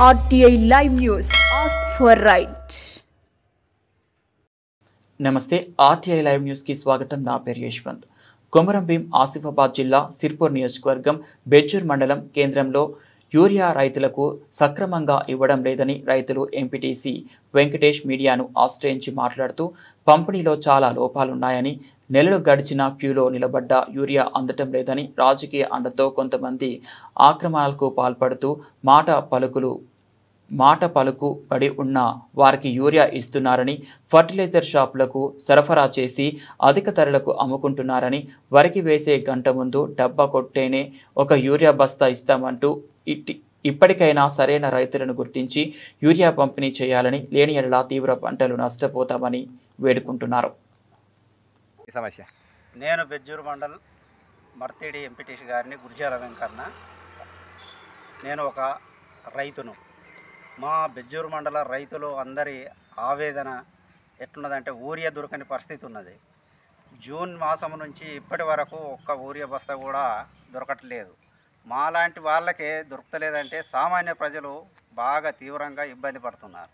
RTI Live News. Ask for right. నమస్తే RTI live news కి స్వాగతం. నా పేరు యశ్వంత్. కొమరం భీం ఆసిఫాబాద్ జిల్లా సిర్పూర్ నియోజకవర్గం బెజ్జూర్ మండలం కేంద్రంలో యూరియా రైతులకు సక్రమంగా ఇవ్వడం లేదని రైతులు ఎంపీటీసీ వెంకటేష్ మీడియాను ఆశ్రయించి మాట్లాడుతూ పంపిణీలో చాలా లోపాలున్నాయని, నెలలు గడిచినా క్యూలో నిలబడ్డ యూరియా అందటం లేదని, రాజకీయ అండతో కొంతమంది ఆక్రమణలకు పాల్పడుతూ మాట పలుకు పడి ఉన్న వారికి యూరియా ఇస్తున్నారని, ఫర్టిలైజర్ షాపులకు సరఫరా చేసి అధిక ధరలకు అమ్ముకుంటున్నారని, వరికి వేసే గంట ముందు డబ్బా కొట్టేనే ఒక యూరియా బస్తా ఇస్తామంటూ ఇప్పటికైనా సరైన రైతులను గుర్తించి యూరియా పంపిణీ చేయాలని, లేని ఎడల తీవ్ర పంటలు నష్టపోతామని వేడుకుంటున్నారు. సమస్య నేను బెజ్జూరు మండల్ మర్తేడి ఎంపీటీసీ గారిని గురిజాల వెంకన్న. నేను ఒక రైతును. మా బెజ్జూరు మండల రైతులు అందరి ఆవేదన ఎట్లున్నదంటే యూరియా దొరకని పరిస్థితి ఉన్నది. జూన్ మాసం నుంచి ఇప్పటి వరకు ఒక్క యూరియా బస్తా కూడా దొరకట్లేదు. మాలాంటి వాళ్ళకే దొరకలేదంటే సామాన్య ప్రజలు బాగా తీవ్రంగా ఇబ్బంది పడుతున్నారు.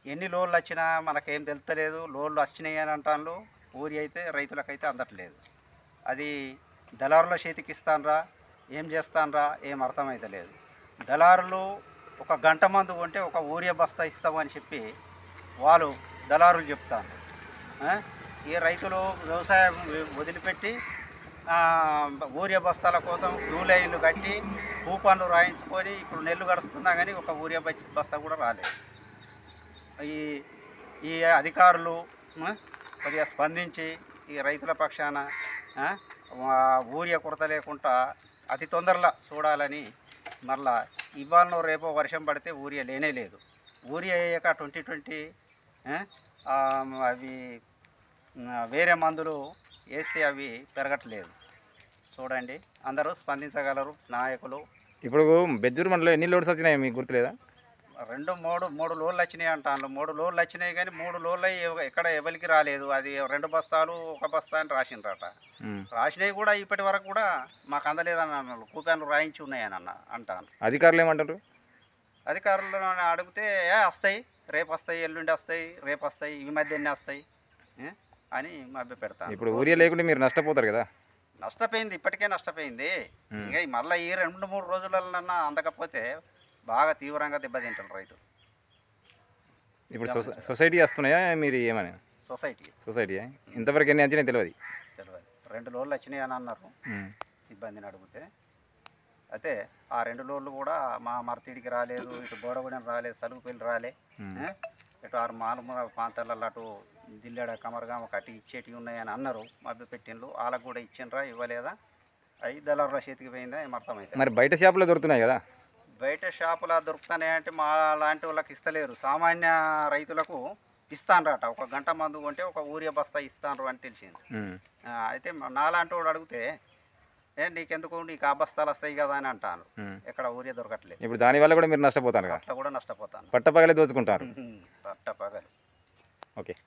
ఎన్ని లోన్లు వచ్చినా మనకేం తెలుస్తలేదు. లోన్లు వచ్చినాయి అని అంటాను, యూరియా అయితే రైతులకైతే అందట్లేదు. అది దళారుల చేతికి ఇస్తానరా, ఏం చేస్తానరా ఏం అర్థమైతలేదు. దళారులు ఒక గంట మందు కొంటే ఒక యూరియా బస్తా ఇస్తామని చెప్పి వాళ్ళు దళారులు చెప్తాను. ఈ రైతులు వ్యవసాయం వదిలిపెట్టి యూరియా బస్తాల కోసం క్యూ లైన్లు కట్టి కూపన్లు రాయించుకొని ఇప్పుడు నెల్లు గడుస్తున్నా కానీ ఒక యూరియా బస్తా కూడా రాలేదు. ఈ అధికారులు కొద్దిగా స్పందించి ఈ రైతుల పక్షాన యూరియా కొరత లేకుండా అతి తొందరలో చూడాలని. మళ్ళా ఇవాళ రేపో వర్షం పడితే యూరియా లేనే లేదు. యూరియా అయ్యాక 2020 అవి వేరే మందులు వేస్తే అవి పెరగట్లేదు. చూడండి, అందరూ స్పందించగలరు నాయకులు. ఇప్పుడు బెజ్జూరు మండలంలో ఎన్ని లోడ్స్ వచ్చినాయి మీకు గుర్తులేదా? మూడు లోన్లు వచ్చినాయి అంటాను. 3 లోన్లు వచ్చినాయి కానీ 3 లోన్లు ఎక్కడ ఎవరికి రాలేదు. అది 2 బస్తాలు 1 బస్తా అని రాసిండ్రట. రాసినవి కూడా ఇప్పటి వరకు కూడా మాకు అందలేదని అన్నారు. కూపన్లు రాయించి ఉన్నాయని అంటాను. అధికారులు ఏమంటారు? అధికారులను అడిగితే వస్తాయి, రేపు వస్తాయి, ఎల్లుండి వస్తాయి, రేపు వస్తాయి, ఈ మధ్య ఎన్ని వస్తాయి అని మభ్య పెడతాను. ఇప్పుడు యూరియా లేకుంటే మీరు నష్టపోతారు కదా? నష్టపోయింది, ఇప్పటికే నష్టపోయింది. ఇంకా మళ్ళీ ఈ 2-3 రోజులన్నా అందకపోతే బాగా తీవ్రంగా దెబ్బతింటారు రైతులు. ఇప్పుడు సొసైటీ వస్తున్నాయా మీరు? ఏమని సొసైటీ ఇంతవరకు ఎన్ని వచ్చినాయి తెలియదు. 2 లోన్లు వచ్చినాయి అని అన్నారు సిబ్బందిని అడిగితే. అయితే ఆ 2 లోన్లు కూడా మా మర్తిడికి రాలేదు, ఇటు బోడగూడెం రాలేదు, సలుగుపల్లి రాలే, ఇటు 6 మాలుమూల ప్రాంతాలలో అటు దిల్లెడ కమరగా ఒక అటు ఇచ్చేటివి ఉన్నాయని అన్నారు. మభ్య పెట్టిండ్రు. వాళ్ళకు కూడా ఇచ్చిండ్రా ఇవ్వలేదా, అవి దళారుల చేతికి పోయిందా ఏం అర్థమైతే. మరి బయట షాపులో దొరుకుతున్నాయి కదా? బయట షాపులా దొరుకుతాయంటే మా లాంటి వాళ్ళకి ఇస్తలేరు. సామాన్య రైతులకు ఇస్తానరట. ఒక గంట మందు కొంటే ఒక యూరియా బస్తా ఇస్తాను అని తెలిసింది. అయితే నాలాంటి వాడు అడిగితే నీకెందుకు, నీకు ఆ బస్తాలు వస్తాయి కదా అని అంటాను. ఎక్కడ యూరియా దొరకట్లేదు. ఇప్పుడు దానివల్ల కూడా మీరు నష్టపోతారు కదా? అట్లా కూడా నష్టపోతాను. పట్టపగలే దోచుకుంటారు. పట్టపగలు. ఓకే.